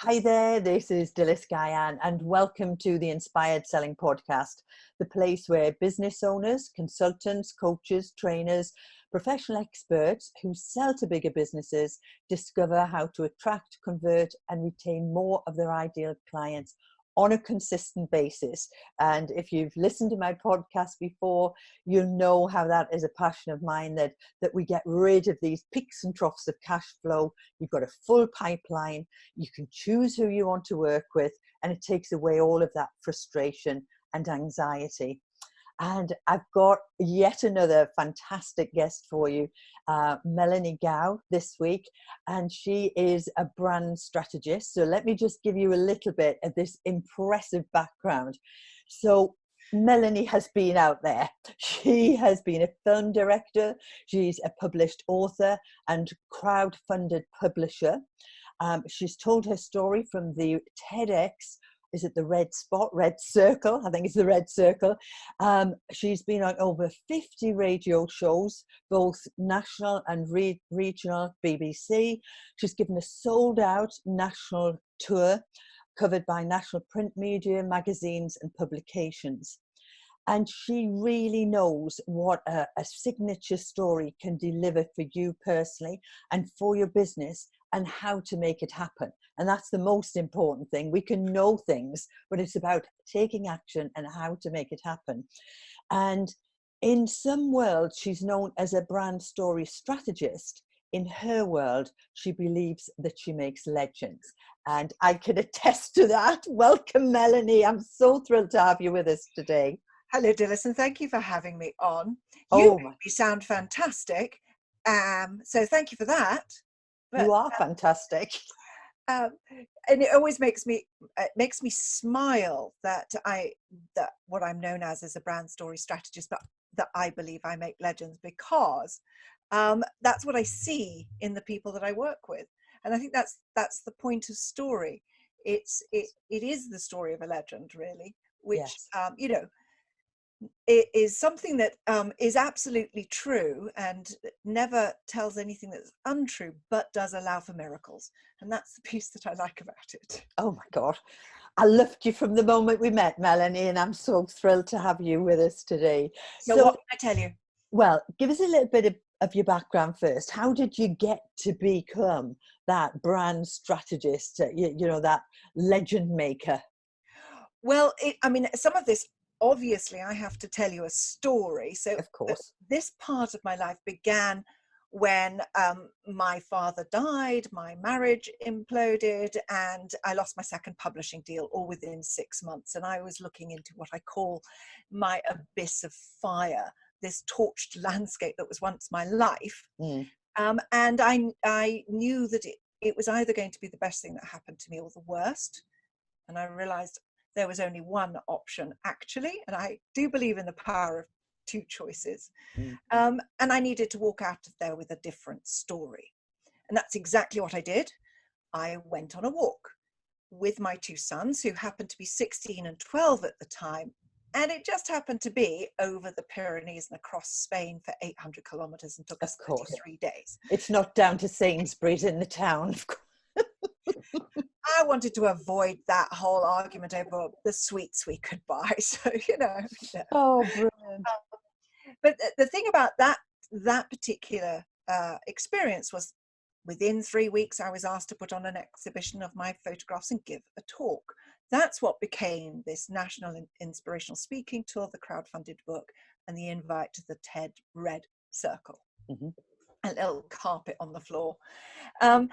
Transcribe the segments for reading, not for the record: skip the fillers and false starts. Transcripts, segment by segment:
Hi there, this is Dilys Gayan and welcome to the Inspired Selling Podcast, the place where business owners, consultants, coaches, trainers, professional experts who sell to bigger businesses discover how to attract, convert and retain more of their ideal clients on a consistent basis. And if you've listened to my podcast before, you'll know how that is a passion of mine, that we get rid of these peaks and troughs of cash flow. You've got a full pipeline, you can choose who you want to work with, and it takes away all of that frustration and anxiety. And I've got yet another fantastic guest for you, Melanie Gao, this week. And she is a brand strategist. So let me just give you a little bit of this impressive background. So Melanie has been out there. She has been a film director. She's a published author and crowd-funded publisher. She's told her story from the TEDx. Is it the red circle? I think it's the red circle. She's been on over 50 radio shows, both national and regional BBC. She's given a sold out national tour covered by national print media, magazines and publications. And she really knows what a signature story can deliver for you personally and for your business, and how to make it happen. And that's the most important thing. We can know things, but it's about taking action and how to make it happen. And in some worlds, she's known as a brand story strategist. In her world, she believes that she makes legends. And I can attest to that. Welcome, Melanie. I'm so thrilled to have you with us today. Hello, Dilys, and thank you for having me on. You make me sound fantastic. So thank you for that. But, you are fantastic. And it always makes me smile that what I'm known as a brand story strategist, but that I believe I make legends, because that's what I see in the people that I work with. And I think that's the point of story. It is the story of a legend, really, which, yes. It is something that is absolutely true and never tells anything that's untrue, but does allow for miracles. And that's the piece that I like about it. Oh my God. I loved you from the moment we met, Melanie, and I'm so thrilled to have you with us today. So what can I tell you? Well, give us a little bit of your background first. How did you get to become that brand strategist, that legend maker? Well, some of this, obviously, I have to tell you a story. So of course, this part of my life began when my father died, my marriage imploded, and I lost my second publishing deal all within 6 months. And I was looking into what I call my abyss of fire, this torched landscape that was once my life. And I knew that it was either going to be the best thing that happened to me or the worst. And I realized there was only one option, actually, and I do believe in the power of two choices. And I needed to walk out of there with a different story. And that's exactly what I did. I went on a walk with my two sons, who happened to be 16 and 12 at the time. And it just happened to be over the Pyrenees and across Spain for 800 kilometers and took us 33 days. It's not down to Sainsbury's in the town, of course. I wanted to avoid that whole argument over the sweets we could buy. So, Oh, brilliant. But the thing about that particular experience was, within 3 weeks, I was asked to put on an exhibition of my photographs and give a talk. That's what became this national inspirational speaking tour, the crowdfunded book, and the invite to the TED Red Circle. A little carpet on the floor. But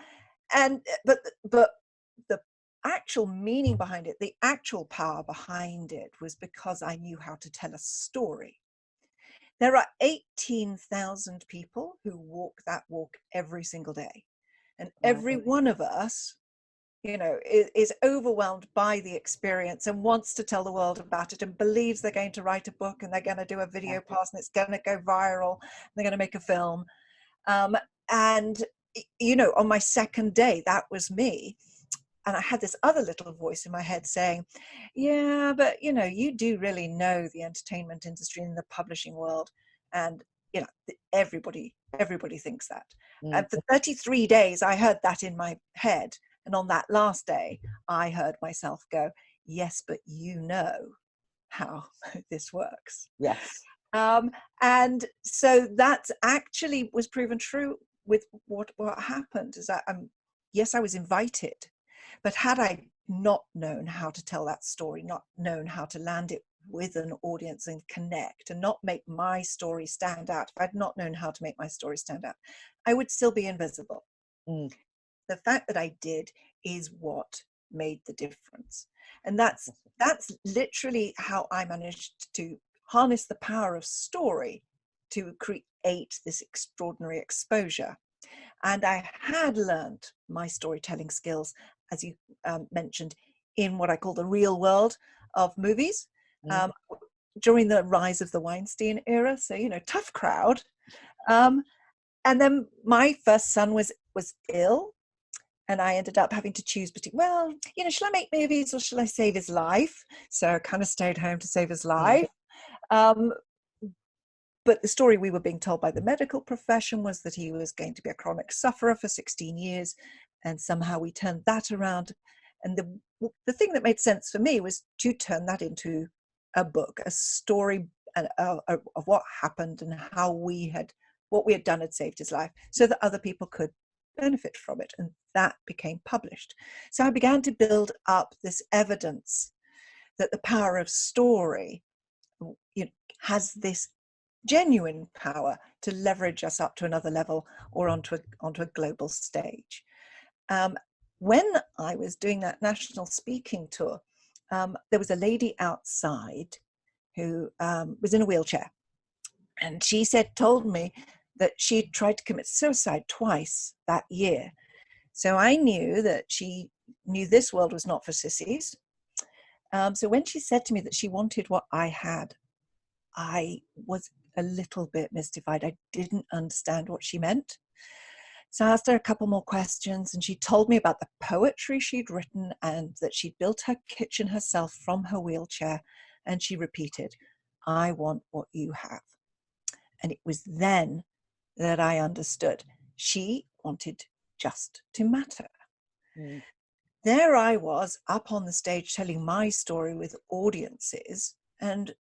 the actual meaning behind it, the actual power behind it, was because I knew how to tell a story. There are 18,000 people who walk that walk every single day. And every one of us, is overwhelmed by the experience and wants to tell the world about it and believes they're going to write a book and they're going to do a video pass and it's going to go viral and they're going to make a film. And on my second day, that was me. And I had this other little voice in my head saying, yeah, but, you do really know the entertainment industry and the publishing world. And, everybody thinks that. And for 33 days, I heard that in my head. And on that last day, I heard myself go, yes, but you know how this works. Yes. And so that actually was proven true with what happened is that, yes, I was invited, but had I not known how to tell that story, not known how to land it with an audience and connect and not make my story stand out, if I'd not known how to make my story stand out, I would still be invisible. Mm. The fact that I did is what made the difference. And that's literally how I managed to harness the power of story to create this extraordinary exposure. And I had learned my storytelling skills, as you mentioned, in what I call the real world of movies, during the rise of the Weinstein era. So, tough crowd. And then my first son was ill. And I ended up having to choose between, shall I make movies or shall I save his life? So I kind of stayed home to save his life. But the story we were being told by the medical profession was that he was going to be a chronic sufferer for 16 years. And somehow we turned that around. And the thing that made sense for me was to turn that into a book, a story of what happened and how what we had done had saved his life, so that other people could benefit from it. And that became published. So I began to build up this evidence that the power of story has this genuine power to leverage us up to another level or onto a global stage. When I was doing that national speaking tour, there was a lady outside who was in a wheelchair, and she told me that she had tried to commit suicide twice that year. So I knew that she knew this world was not for sissies. So when she said to me that she wanted what I had, I was a little bit mystified. I didn't understand what she meant. So I asked her a couple more questions, and she told me about the poetry she'd written and that she'd built her kitchen herself from her wheelchair. And she repeated, "I want what you have." And it was then that I understood. She wanted just to matter. Mm. There I was up on the stage telling my story with audiences, and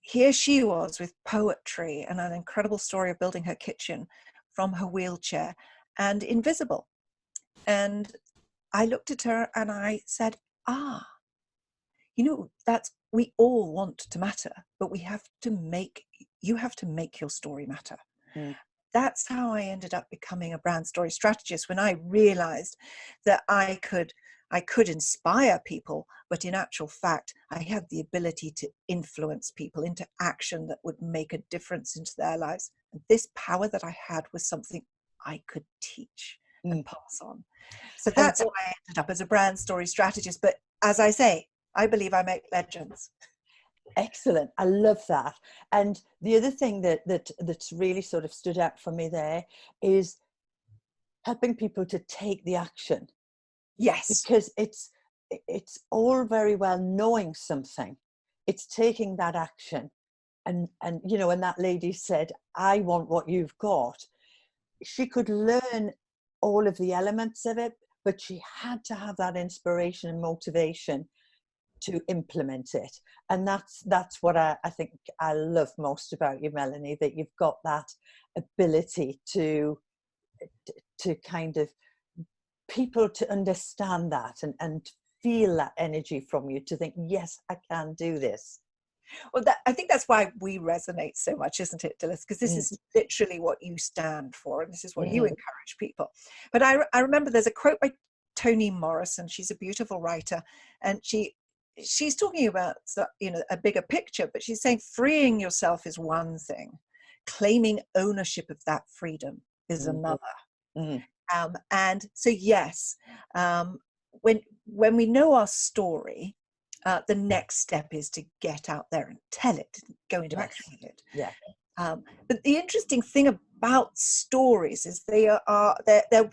here she was with poetry and an incredible story of building her kitchen from her wheelchair and invisible. And I looked at her and I said, we all want to matter, but you have to make your story matter. Mm. That's how I ended up becoming a brand story strategist, when I realized that I could inspire people, but in actual fact, I had the ability to influence people into action that would make a difference into their lives. And this power that I had was something I could teach and pass on. So that's how I ended up as a brand story strategist. But as I say, I believe I make legends. Excellent. I love that. And the other thing that's really sort of stood out for me there is helping people to take the action. Yes. Because it's all very well knowing something. It's taking that action. And when that lady said, "I want what you've got," she could learn all of the elements of it, but she had to have that inspiration and motivation to implement it. And that's what I think I love most about you, Melanie, that you've got that ability to kind of people to understand that and feel that energy from you, to think, yes, I can do this. Well, I think that's why we resonate so much, isn't it, Dilys? Because this is literally what you stand for, and this is what you encourage people. But I remember there's a quote by Toni Morrison. She's a beautiful writer, and she's talking about a bigger picture, but she's saying freeing yourself is one thing, claiming ownership of that freedom is another. And so yes, when we know our story, the next step is to get out there and tell it, go into action with it. Yeah. But the interesting thing about stories is they're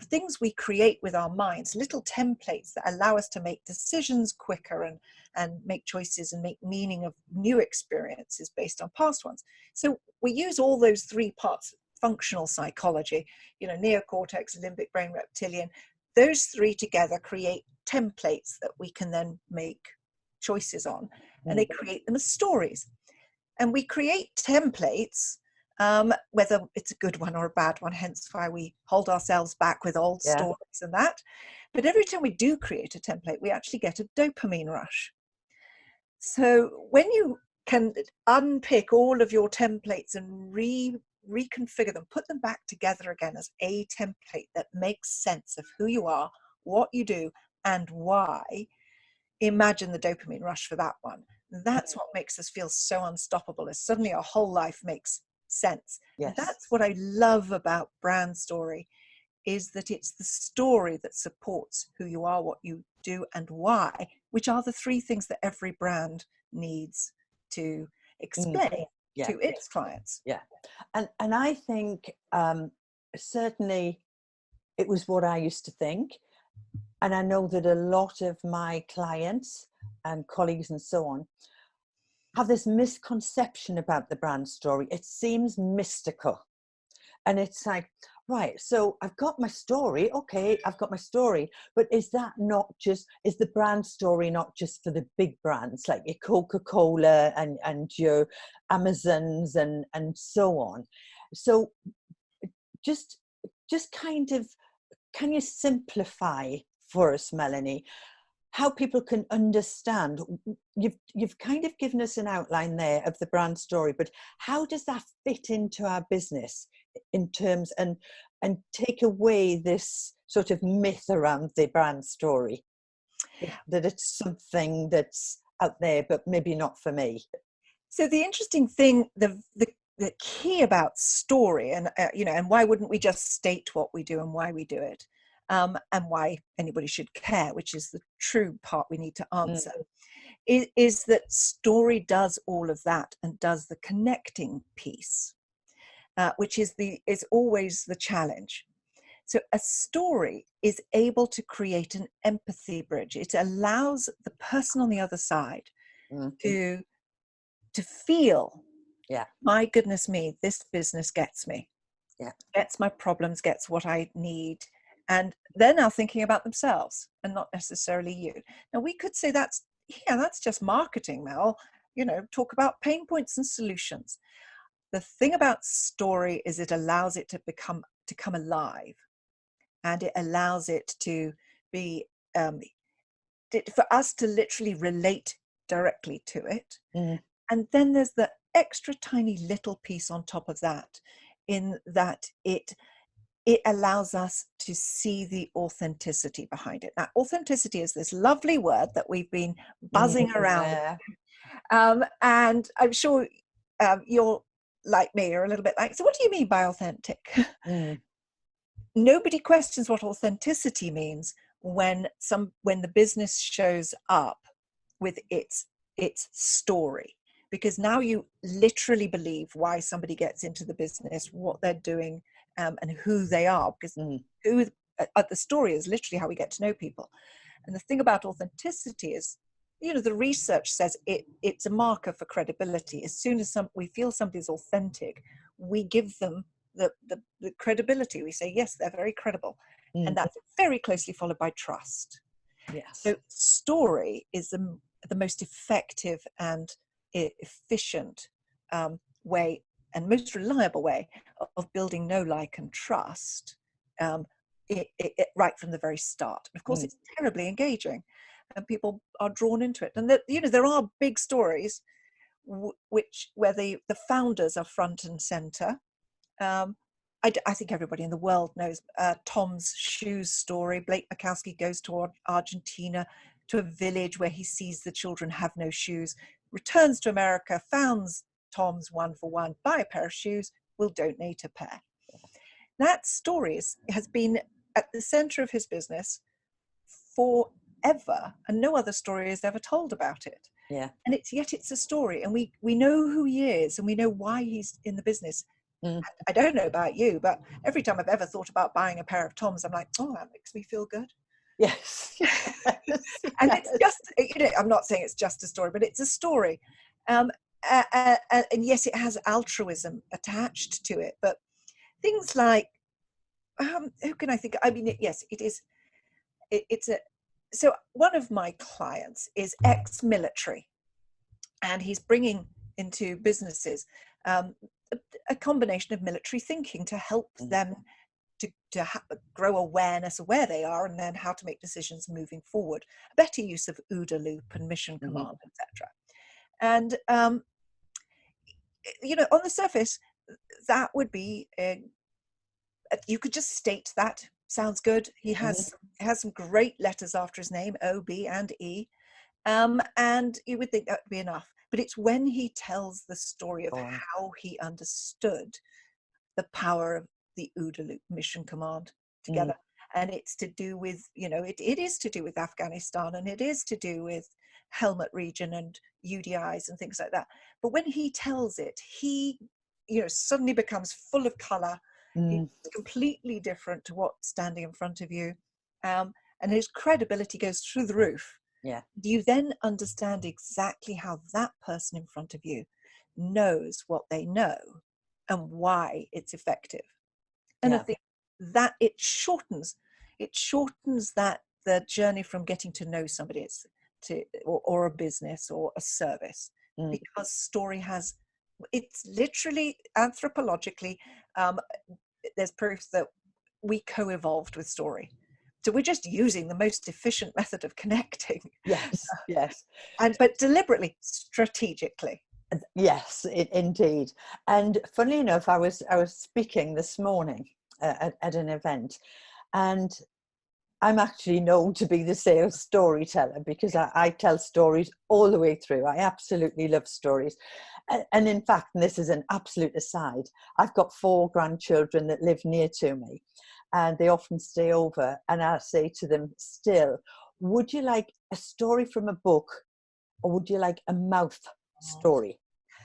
things we create with our minds, little templates that allow us to make decisions quicker and make choices and make meaning of new experiences based on past ones. So we use all those three parts: functional psychology, neocortex, limbic brain, reptilian, those three together create templates that we can then make choices on, and they create them as stories. And we create templates, whether it's a good one or a bad one, hence why we hold ourselves back with old stories and that. But every time we do create a template, we actually get a dopamine rush. So when you can unpick all of your templates and reconfigure them, put them back together again as a template that makes sense of who you are, what you do, and why, imagine the dopamine rush for that one. That's what makes us feel so unstoppable, is suddenly our whole life makes sense. Yes. That's what I love about Brand Story, is that it's the story that supports who you are, what you do, and why, which are the three things that every brand needs to explain to its clients. Yeah. And I think certainly it was what I used to think. And I know that a lot of my clients and colleagues and so on have this misconception about the brand story. It seems mystical. And it's like, right, so I've got my story. Okay, I've got my story. But is the brand story not just for the big brands like your Coca-Cola and your Amazons and so on? So just kind of, can you simplify for us, Melanie, how people can understand? You've kind of given us an outline there of the brand story, but how does that fit into our business in terms and take away this sort of myth around the brand story, that it's something that's out there but maybe not for me? So the interesting thing, the key about story, and and why wouldn't we just state what we do and why we do it, and why anybody should care, which is the true part we need to answer, is that story does all of that and does the connecting piece, which is always the challenge. So a story is able to create an empathy bridge. It allows the person on the other side to feel, my goodness me, this business gets me, gets my problems, gets what I need. And they're now thinking about themselves and not necessarily you. Now we could say that's just marketing, Mel, talk about pain points and solutions. The thing about story is it allows it to come alive, and it allows it to be, for us to literally relate directly to it. And then there's the extra tiny little piece on top of that, in that it allows us to see the authenticity behind it. Now, authenticity is this lovely word that we've been buzzing around. And I'm sure you're like me, or a little bit like, so what do you mean by authentic? Nobody questions what authenticity means when the business shows up with its story, because now you literally believe why somebody gets into the business, what they're doing, and who they are, because the story is literally how we get to know people. And the thing about authenticity is, the research says it's a marker for credibility. As soon as we feel somebody's authentic, we give them the credibility. We say, yes, they're very credible. And that's very closely followed by trust. So story is the most effective and efficient way and most reliable way of building know, like, and trust, right from the very start. And of course, it's terribly engaging, and people are drawn into it. And there are big stories where the founders are front and center. I think everybody in the world knows Tom's shoes story. Blake Makowski goes to Argentina, to a village where he sees the children have no shoes, returns to America, founds Tom's One for One, buy a pair of shoes, will donate a pair. That story has been at the center of his business forever, and no other story is ever told about it. And yet it's a story, and we know who he is, and we know why he's in the business. I don't know about you, but every time I've ever thought about buying a pair of Toms, I'm like, oh, that makes me feel good. Yes. And it's just, I'm not saying it's just a story, but it's a story. And yes, it has altruism attached to it, but things like, who can I think? I mean, yes, it is. so one of my clients is ex-military, and he's bringing into businesses a combination of military thinking to help them to grow awareness of where they are, and then how to make decisions moving forward. A better use of OODA loop and mission command, etc. And on the surface, that would be you could just state that. Sounds good. He has some great letters after his name, O, B, and E, and you would think that would be enough. But it's when he tells the story of how he understood the power of the OODA loop, mission command, together. And it's to do with, it is to do with Afghanistan, and it is to do with Helmut region and UDIs and things like that. But when he tells it, he, suddenly becomes full of color. He's completely different to what's standing in front of you. And his credibility goes through the roof. Yeah. You then understand exactly how that person in front of you knows what they know and why it's effective. And I think that it shortens that the journey from getting to know somebody or a business or a service, because story it's literally anthropologically, there's proof that we co-evolved with story. So we're just using the most efficient method of connecting. Yes. But deliberately, strategically. Yes, indeed. And funnily enough, I was speaking this morning at an event, and I'm actually known to be the sales storyteller because I tell stories all the way through. I absolutely love stories. And in fact, and this is an absolute aside, I've got 4 grandchildren that live near to me, and they often stay over, and I say to them still, would you like a story from a book, or would you like a mouth story?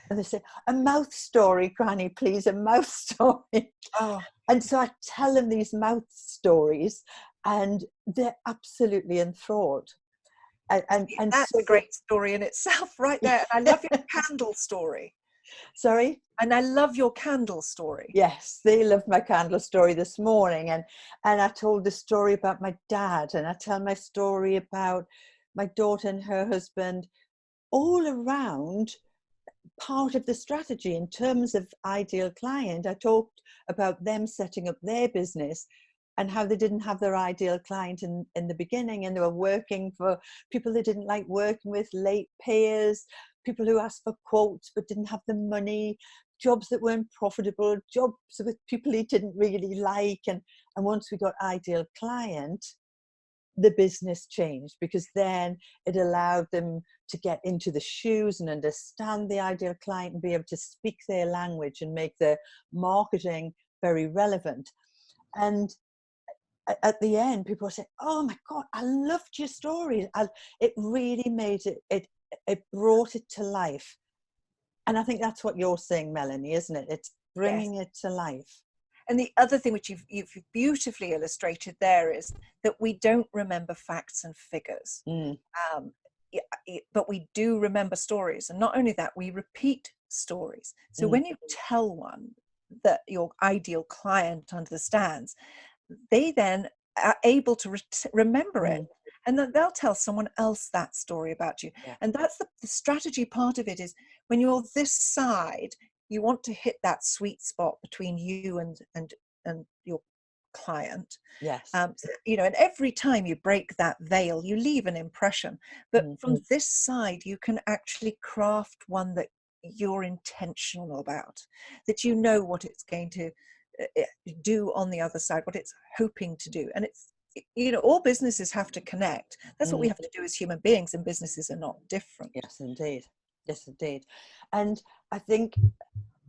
And they say, a mouth story, Granny, please, a mouth story. And so I tell them these mouth stories, and they're absolutely enthralled. And that's a great story in itself, right there. And I love your candle story. Sorry? And I love your candle story. Yes, they loved my candle story this morning. And I told the story about my dad, and I tell my story about my daughter and her husband, all around part of the strategy in terms of ideal client. I talked about them setting up their business and how they didn't have their ideal client in the beginning, and they were working for people they didn't like working with, late payers, people who asked for quotes but didn't have the money, jobs that weren't profitable, jobs with people he didn't really like. And once we got ideal client, the business changed, because then it allowed them to get into the shoes and understand the ideal client and be able to speak their language and make their marketing very relevant. And at the end, people say, oh my God, I loved your story. It really made it brought it to life. And I think that's what you're saying, Melanie, isn't it? It's bringing it to life. And the other thing which you've beautifully illustrated there is that we don't remember facts and figures, but we do remember stories. And not only that, we repeat stories. So when you tell one that your ideal client understands, they then are able to remember it. And then they'll tell someone else that story about you. And that's the strategy part of it, is when you're this side, you want to hit that sweet spot between you and your client. Yes. And every time you break that veil, you leave an impression. But from this side, you can actually craft one that you're intentional about, that you know what it's going to do on the other side, what it's hoping to do. And it's, all businesses have to connect. That's what we have to do as human beings, and businesses are not different. Yes, indeed. Yes, indeed. And I think,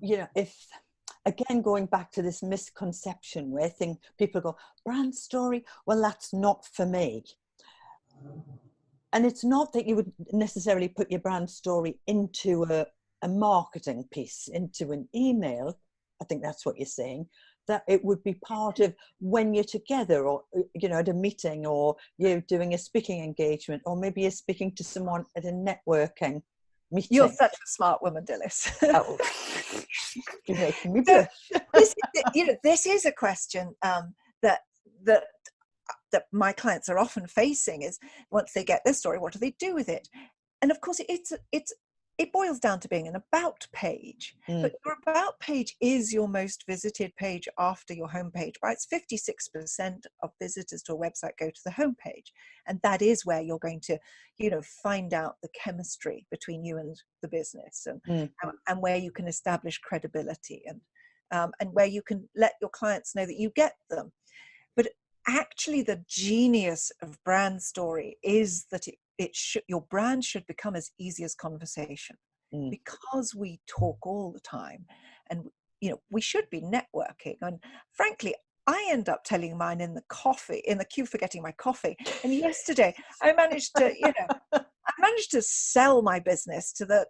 if, again, going back to this misconception where people go, brand story, well, that's not for me. And it's not that you would necessarily put your brand story into a marketing piece, into an email. I think that's what you're saying, that it would be part of when you're together, or, at a meeting, or you're doing a speaking engagement, or maybe you're speaking to someone at a networking meeting. You're such a smart woman, Dilys. Oh, you're making me blush. This is a question that that my clients are often facing is, once they get this story, what do they do with it? And of course, it boils down to being an about page, but your about page is your most visited page after your homepage, right? It's 56% of visitors to a website go to the homepage. And that is where you're going to, find out the chemistry between you and the business, and where you can establish credibility, and where you can let your clients know that you get them. But actually, the genius of brand story is that your brand should become as easy as conversation, because we talk all the time, and we should be networking. And frankly, I end up telling mine in the queue for getting my coffee. And yesterday, I managed to sell my business to the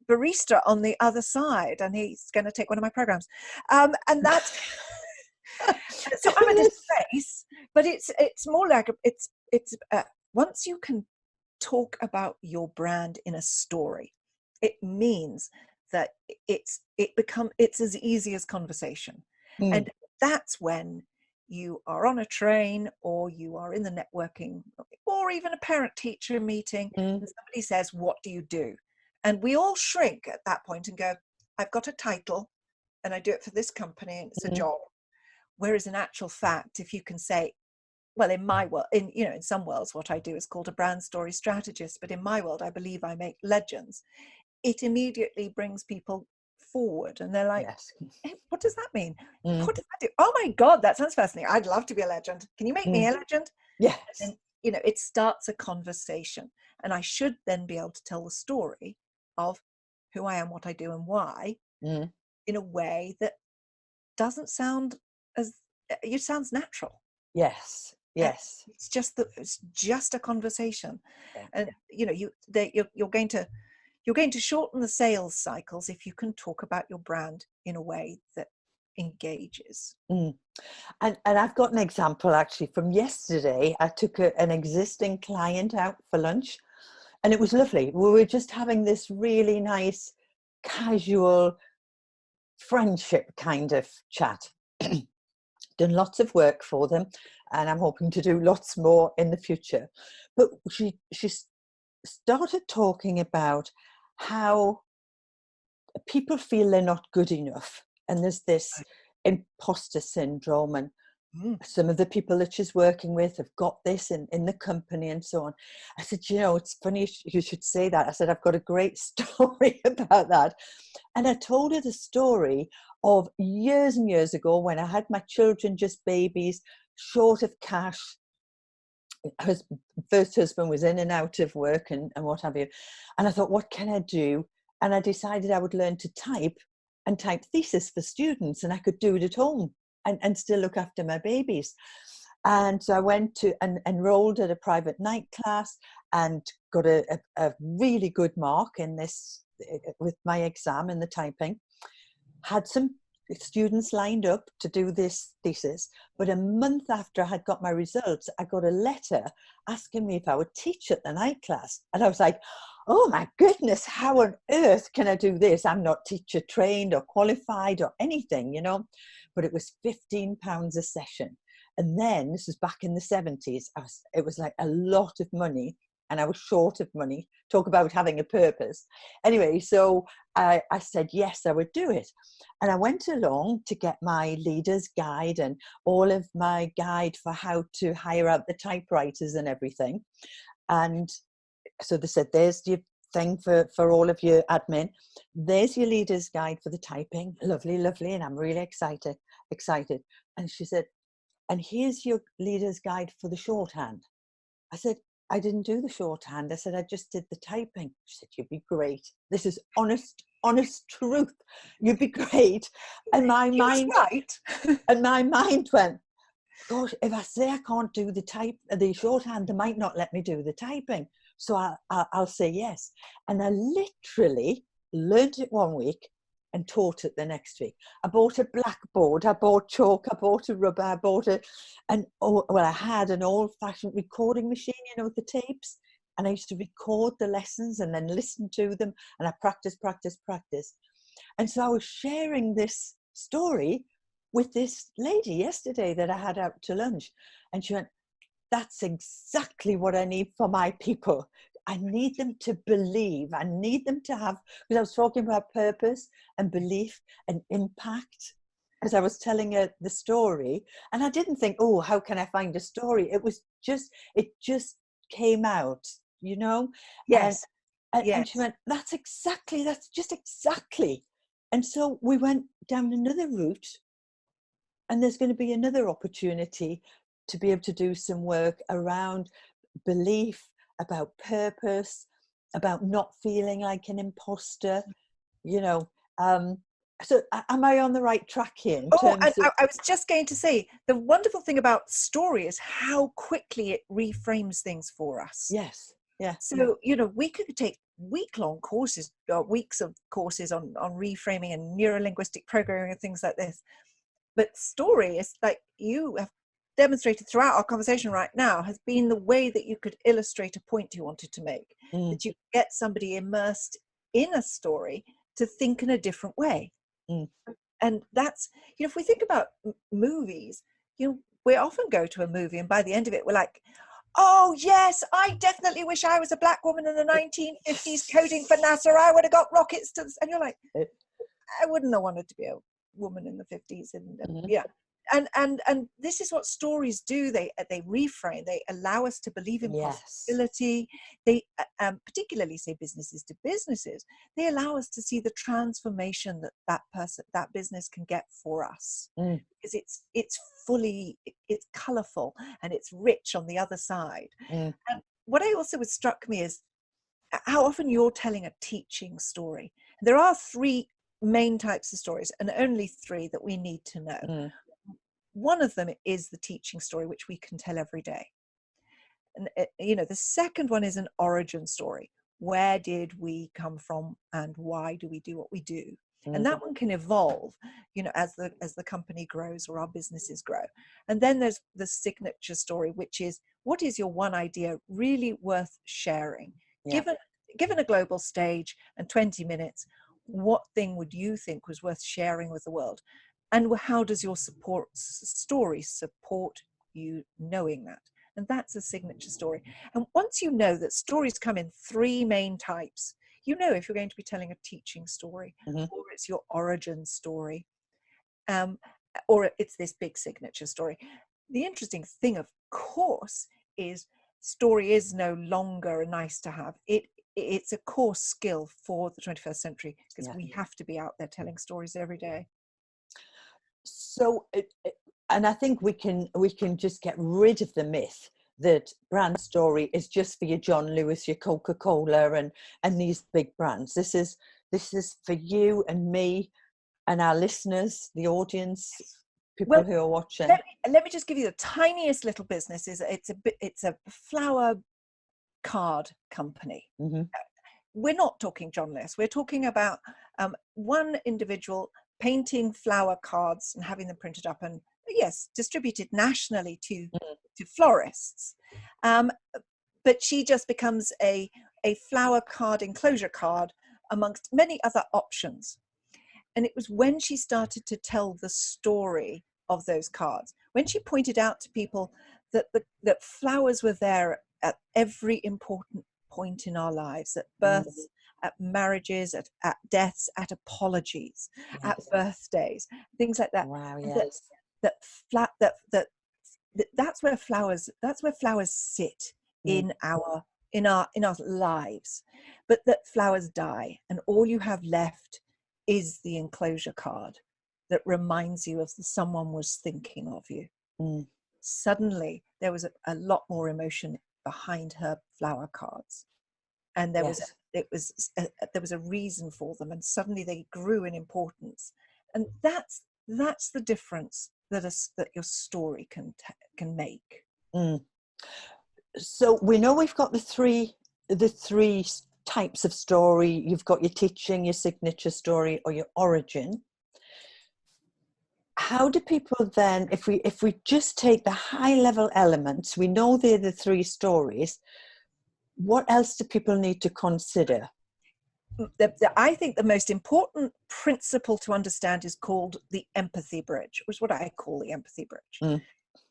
barista on the other side, and he's going to take one of my programs, and that's. So I'm at a space, but it's more like it's once you can talk about your brand in a story, it means that it's as easy as conversation. And that's when you are on a train, or you are in the networking, or even a parent teacher meeting, and somebody says, what do you do? And we all shrink at that point and go, I've got a title and I do it for this company and it's a job. Whereas in actual fact, if you can say, well, in my world, in some worlds, what I do is called a brand story strategist, but in my world, I believe I make legends. It immediately brings people forward, and they're like, Yes. hey, what does that mean? What does that do? Oh my God, that sounds fascinating. I'd love to be a legend. Can you make me a legend? Yes. And it starts a conversation, and I should then be able to tell the story of who I am, what I do, and why, in a way that doesn't sound it sounds natural. Yes. Yes. And it's just a conversation. And you're going to shorten the sales cycles if you can talk about your brand in a way that engages. And I've got an example actually from yesterday. I took an existing client out for lunch, and it was lovely. We were just having this really nice, casual friendship kind of chat. Done lots of work for them, and I'm hoping to do lots more in the future. But she started talking about how people feel they're not good enough, and there's this imposter syndrome, and some of the people that she's working with have got this in the company and so on. I said, it's funny you should say that. I said, I've got a great story about that. And I told her the story of years and years ago when I had my children, just babies, short of cash. Her first husband was in and out of work and what have you. And I thought, what can I do? And I decided I would learn to type thesis for students, and I could do it at home and still look after my babies. And so I went to and enrolled at a private night class and got a really good mark in this with my exam in the typing. Had some students lined up to do this thesis, but a month after I had got my results, I got a letter asking me if I would teach at the night class. And I was like, oh my goodness, how on earth can I do this? I'm not teacher trained or qualified or anything, but it was £15 a session. And then this was back in the 70s. It was like a lot of money, and I was short of money. Talk about having a purpose. Anyway, so I said, yes, I would do it. And I went along to get my leader's guide and all of my guide for how to hire out the typewriters and everything. And so they said, there's your thing for all of your admin. There's your leader's guide for the typing. Lovely, lovely. And I'm really excited. And she said, and here's your leader's guide for the shorthand. I said, I didn't do the shorthand. I said, I just did the typing. She said, you'd be great. This is honest truth. You'd be great. And my mind, right. And my mind went, gosh, if I say I can't do the shorthand, they might not let me do the typing. So I'll say yes. And I literally learned it one week and taught it the next week. I bought a blackboard, I bought chalk, I bought a rubber, I had an old-fashioned recording machine, with the tapes, and I used to record the lessons and then listen to them, and I practice. And so I was sharing this story with this lady yesterday that I had out to lunch, and she went, that's exactly what I need for my people. I need them to believe. I need them to have, because I was talking about purpose and belief and impact, as I was telling her the story. And I didn't think, oh, how can I find a story? It just came out, you know? Yes. And she went, that's just exactly. And so we went down another route, and there's going to be another opportunity to be able to do some work around belief, about purpose, about not feeling like an imposter, you know. So am I on the right track here in Oh, terms and of... I was just going to say, the wonderful thing about story is how quickly it reframes things for us. Yes. Yeah. So, we could take week-long courses, or weeks of courses on reframing and neuro-linguistic programming and things like this. But story is, like you have demonstrated throughout our conversation right now, has been the way that you could illustrate a point you wanted to make, that you get somebody immersed in a story to think in a different way. And that's, if we think about movies, we often go to a movie and by the end of it, we're like, oh yes, I definitely wish I was a black woman in the 1950s coding for NASA. I would have got rockets to, and you're like, I wouldn't have wanted to be a woman in the 50s. And yeah. And this is what stories do. They reframe. They allow us to believe in possibility. They particularly, say, businesses to businesses, they allow us to see the transformation that business can get for us, because it's colorful and it's rich on the other side. And what was struck me is how often you're telling a teaching story. There are three main types of stories, and only three that we need to know. One of them is the teaching story, which we can tell every day. And the second one is an origin story. Where did we come from, and why do we do what we do? And that one can evolve, as the company grows or our businesses grow. And then there's the signature story, which is, what is your one idea really worth sharing? Given a global stage and 20 minutes, what thing would you think was worth sharing with the world? And how does your story support you knowing that? And that's a signature story. And once you know that stories come in three main types, if you're going to be telling a teaching story, or it's your origin story, or it's this big signature story. The interesting thing, of course, is story is no longer a nice to have. It's a core skill for the 21st century, because we have to be out there telling stories every day. So, and I think we can just get rid of the myth that brand story is just for your John Lewis, your Coca-Cola, and these big brands. This is for you and me and our listeners, the audience, people who are watching. Let me just give you the tiniest little business. It's a flower card company. We're not talking John Lewis. We're talking about one individual painting flower cards and having them printed up and distributed nationally to florists. But she just becomes a flower card enclosure card amongst many other options. And it was when she started to tell the story of those cards, when she pointed out to people that flowers were there at every important point in our lives, at births, at marriages, at deaths, at apologies, at birthdays, things like that. Wow, yes. That's where flowers sit in our lives, but that flowers die, and all you have left is the enclosure card that reminds you of someone was thinking of you. Suddenly there was a lot more emotion behind her flower cards, and there was a reason for them, and suddenly they grew in importance. And that's the difference that your story can make. So we know we've got the three types of story. You've got your teaching, your signature story, or your origin. How do people then, if we just take the high level elements, we know they're the three stories, what else do people need to consider? I think the most important principle to understand is called the empathy bridge, which is what I call the empathy bridge. Mm.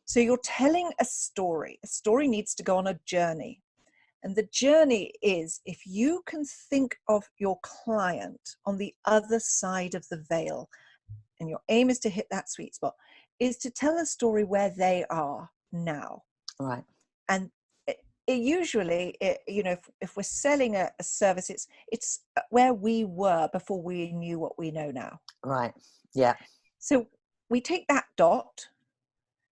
So you're telling a story. A story needs to go on a journey. And the journey is, if you can think of your client on the other side of the veil, and your aim is to hit that sweet spot, is to tell a story where they are now. Right. And usually, if we're selling a service, it's where we were before we knew what we know now. Right. Yeah. So we take that dot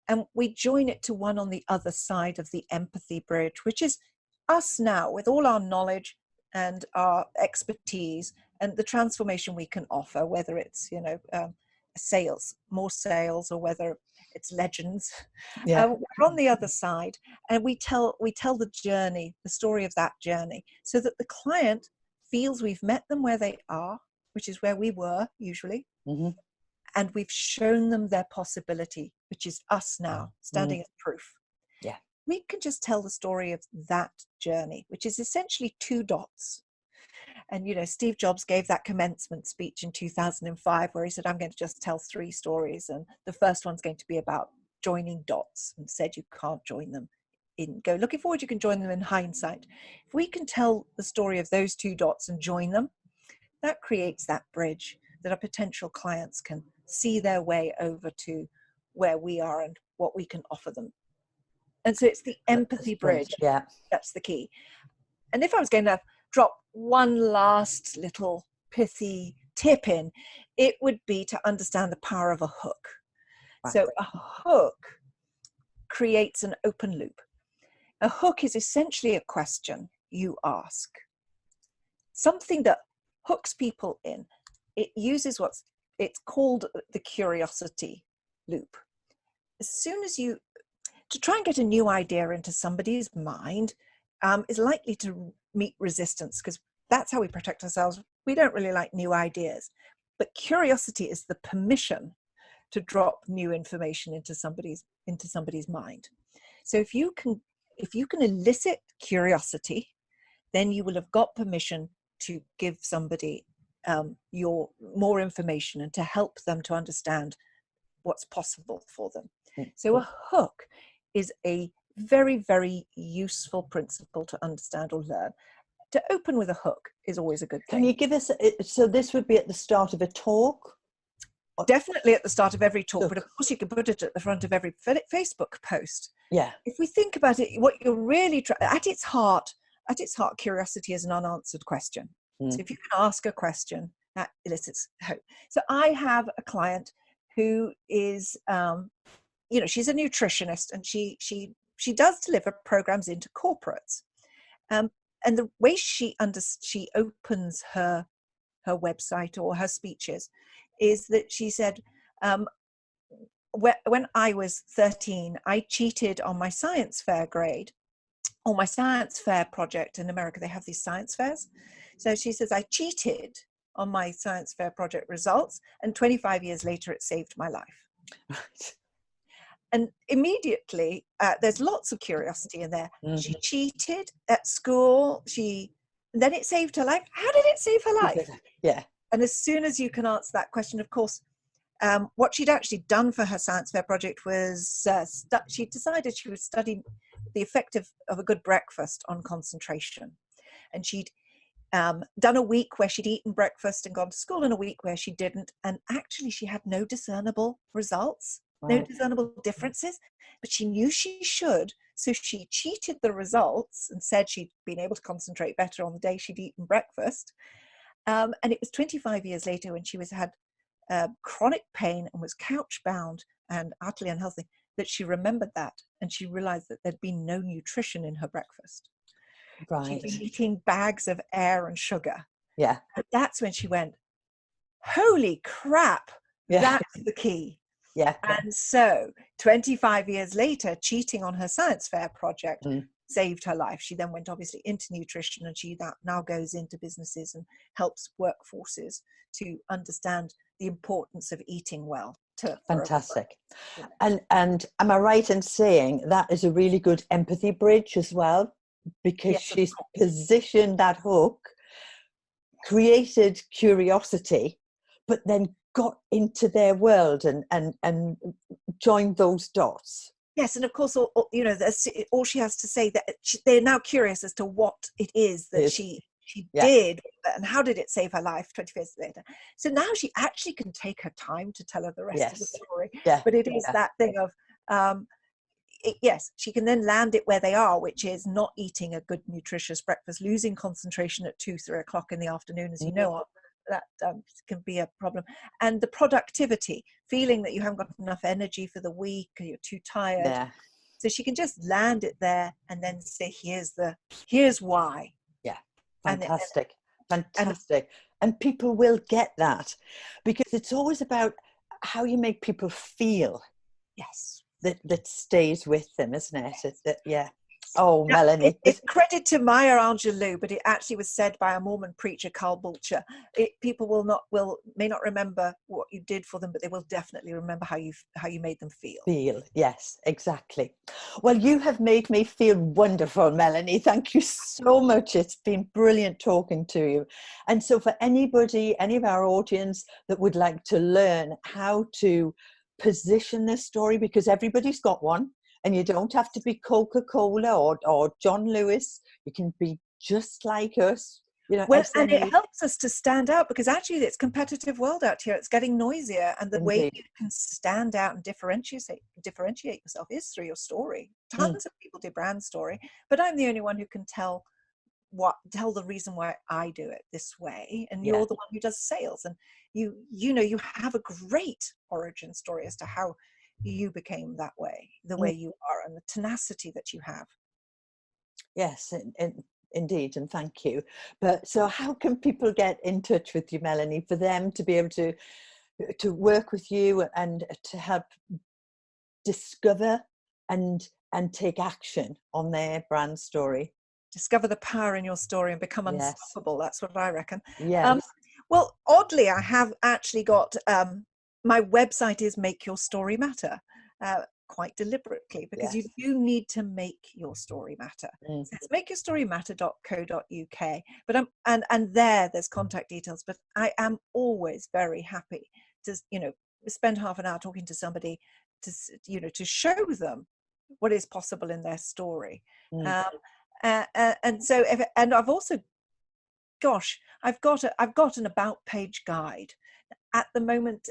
and we join it to one on the other side of the empathy bridge, which is us now with all our knowledge and our expertise and the transformation we can offer, whether it's, more sales, or whether it's legends. Yeah. We're on the other side, and we tell the journey, the story of that journey, so that the client feels we've met them where they are, which is where we were usually. Mm-hmm. And we've shown them their possibility, which is us now, standing as proof. Yeah. We can just tell the story of that journey, which is essentially 2 dots. And, Steve Jobs gave that commencement speech in 2005, where he said, I'm going to just tell 3 stories. And the first one's going to be about joining dots, and said you can't join them looking forward, you can join them in hindsight. If we can tell the story of those 2 dots and join them, that creates that bridge that our potential clients can see their way over to where we are and what we can offer them. And so it's the empathy bridge. Yeah. That's the key. And if I was going to drop one last little pithy tip in, it would be to understand the power of a hook. Right. So a hook creates an open loop. A hook is essentially a question you ask. Something that hooks people in. It uses it's called the curiosity loop. As soon as to try and get a new idea into somebody's mind is likely to meet resistance, because that's how we protect ourselves. We don't really like new ideas. But curiosity is the permission to drop new information into somebody's mind. So if you can elicit curiosity, then you will have got permission to give somebody your more information and to help them to understand what's possible for them. So a hook is a very, very useful principle to understand or learn. To open with a hook is always a good thing. Can you give us, so this would be at the start of a talk? Definitely at the start of every talk, but of course you can put it at the front of every Facebook post. Yeah. If we think about it, what you're really at its heart, curiosity is an unanswered question. So if you can ask a question, that elicits hope. So I have a client who is, she's a nutritionist, and she does deliver programs into corporates. And the way she opens her website or her speeches is that she said, when I was 13, I cheated on my science fair grade, or my science fair project. In America, they have these science fairs. So she says, I cheated on my science fair project results, and 25 years later, it saved my life. Right. And immediately, there's lots of curiosity in there. Mm-hmm. She cheated at school. Then it saved her life. How did it save her life? Yeah. And as soon as you can answer that question, of course, what she'd actually done for her science fair project was she decided she would study the effect of a good breakfast on concentration. And she'd done a week where she'd eaten breakfast and gone to school, and a week where she didn't. And actually, she had no discernible results, no discernible differences, but she knew she should. So she cheated the results and said she'd been able to concentrate better on the day she'd eaten breakfast. And it was 25 years later, when she had chronic pain and was couch bound and utterly unhealthy, that she remembered that, and she realized that there'd been no nutrition in her breakfast. Right. She'd been eating bags of air and sugar. Yeah. But that's when she went, holy crap, that's the key. Yeah. And so 25 years later, cheating on her science fair project saved her life. She then went obviously into nutrition, and she now goes into businesses and helps workforces to understand the importance of eating well. Fantastic. And am I right in saying that is a really good empathy bridge as well? Because she's positioned that hook created curiosity, but then got into their world and joined those dots. Yes, and of course, you know, all she has to say, that they're now curious as to what it is that she Yeah. did, and how did it save her life 20 years later. So now she actually can take her time to tell her the rest of the story. Yeah. But it is that thing of, yes, she can then land it where they are, which is not eating a good, nutritious breakfast, losing concentration at 2-3 o'clock in the afternoon, as you know, that can be a problem. And the productivity, feeling that you haven't got enough energy for the week, or you're too tired. Yeah. So she can just land it there and then say, here's why. Yeah. Fantastic. Fantastic. And people will get that, because it's always about how you make people feel. Yes. That stays with them, isn't it? Yeah. Oh, now, Melanie. It's credit to Maya Angelou, but it actually was said by a Mormon preacher, Carl Bulcher. People may not remember what you did for them, but they will definitely remember how you made them feel. Yes, exactly. Well, you have made me feel wonderful, Melanie. Thank you so much. It's been brilliant talking to you. And so for anybody, any of our audience that would like to learn how to position their story, because everybody's got one, and you don't have to be Coca-Cola or John Lewis. You can be just like us. You know, well, and it helps us to stand out, because actually it's a competitive world out here. It's getting noisier, and the way you can stand out and differentiate yourself is through your story. Tons of people do brand story, but I'm the only one who can tell the reason why I do it this way, and you're the one who does sales, and you have a great origin story as to how you became that way, the way you are, and the tenacity that you have. Yes, indeed, and thank you. But so how can people get in touch with you, Melanie, for them to be able to work with you and to help discover and take action on their brand story? Discover the power in your story and become unstoppable. That's what I reckon. Yes. Well, oddly, I have actually got my website is Make Your Story Matter, quite deliberately, because you do need to make your story matter. So it's makeyourstorymatter.co.uk. But and there's contact details. But I am always very happy to spend half an hour talking to somebody to show them what is possible in their story. And so I've also, I've got an about page guide at the moment.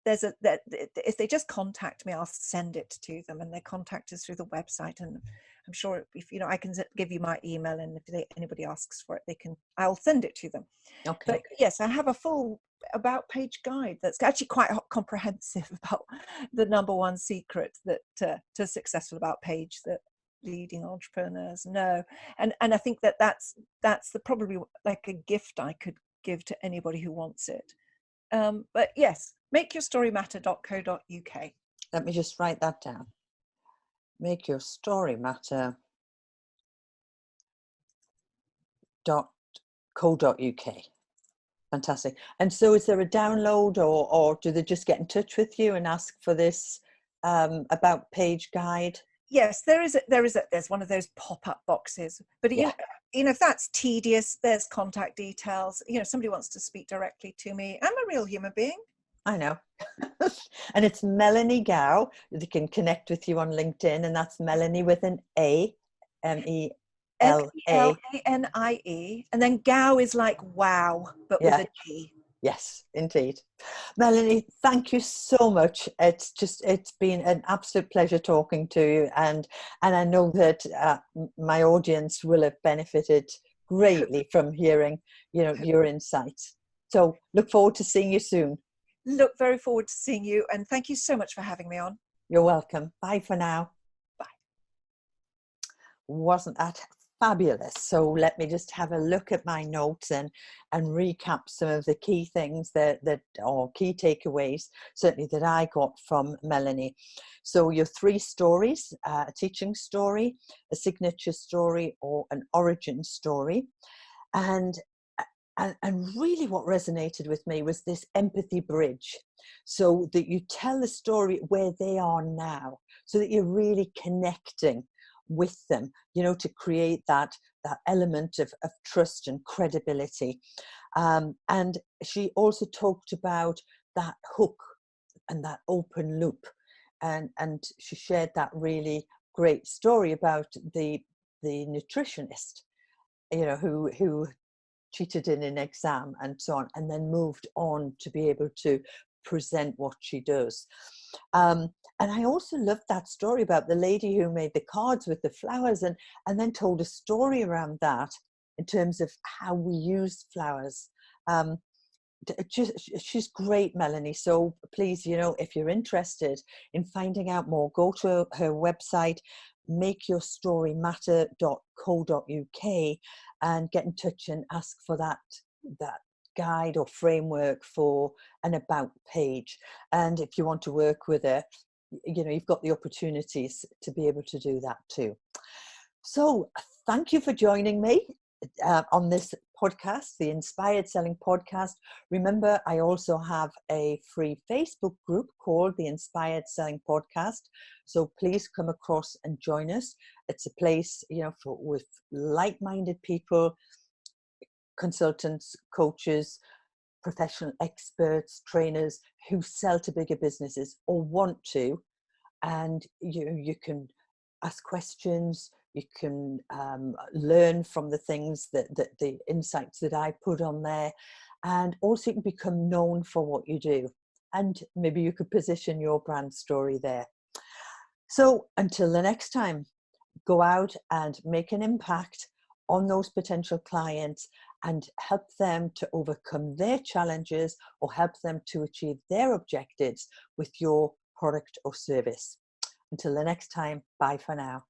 If they just contact me, I'll send it to them, and they contact us through the website. And I'm sure if I can give you my email, and if anybody asks for it, I'll send it to them. Okay. But yes, I have a full about page guide that's actually quite comprehensive about the #1 secret that to successful about page that leading entrepreneurs know. And I think that's probably like a gift I could give to anybody who wants it. But yes, makeyourstorymatter.co.uk. Let me just write that down. Make your story matter.co.uk. Fantastic. And so is there a download, or do they just get in touch with you and ask for this about page guide? Yes, there's one of those pop-up boxes, but if that's tedious, there's contact details. Somebody wants to speak directly to me, I'm a real human being. I know. And it's Melanie Gao. They can connect with you on LinkedIn, and that's Melanie with an A, MELA. MELANIE, and then Gao is like wow, but with a G. Yes, indeed. Melanie, thank you so much. It's been an absolute pleasure talking to you, and I know that my audience will have benefited greatly from hearing your insights. So look forward to seeing you soon. Look very forward to seeing you, and thank you so much for having me on. You're welcome. Bye for now. Bye. Wasn't that fabulous? So let me just have a look at my notes and recap some of the key things that or key takeaways certainly that I got from Melanie. So your 3 stories, a teaching story, a signature story, or an origin story. And really what resonated with me was this empathy bridge, so that you tell the story where they are now, so that you're really connecting with them, to create that element of trust and credibility. And she also talked about that hook and that open loop. And she shared that really great story about the nutritionist, who cheated in an exam and so on, and then moved on to be able to present what she does. And I also loved that story about the lady who made the cards with the flowers and then told a story around that in terms of how we use flowers. She's great, Melanie. So please, if you're interested in finding out more, go to her website, makeyourstorymatter.co.uk, and get in touch and ask for that guide or framework for an about page. And if you want to work with her, you've got the opportunities to be able to do that too. So thank you for joining me on this podcast, the Inspired Selling Podcast. Remember, I also have a free Facebook group called the Inspired Selling Podcast. So please come across and join us. It's a place, with like-minded people, consultants, coaches, professional experts, trainers who sell to bigger businesses or want to. And you can ask questions, you can learn from the things that the insights that I put on there, and also you can become known for what you do, and maybe you could position your brand story there. So until the next time, go out and make an impact on those potential clients and help them to overcome their challenges or help them to achieve their objectives with your product or service. Until the next time, bye for now.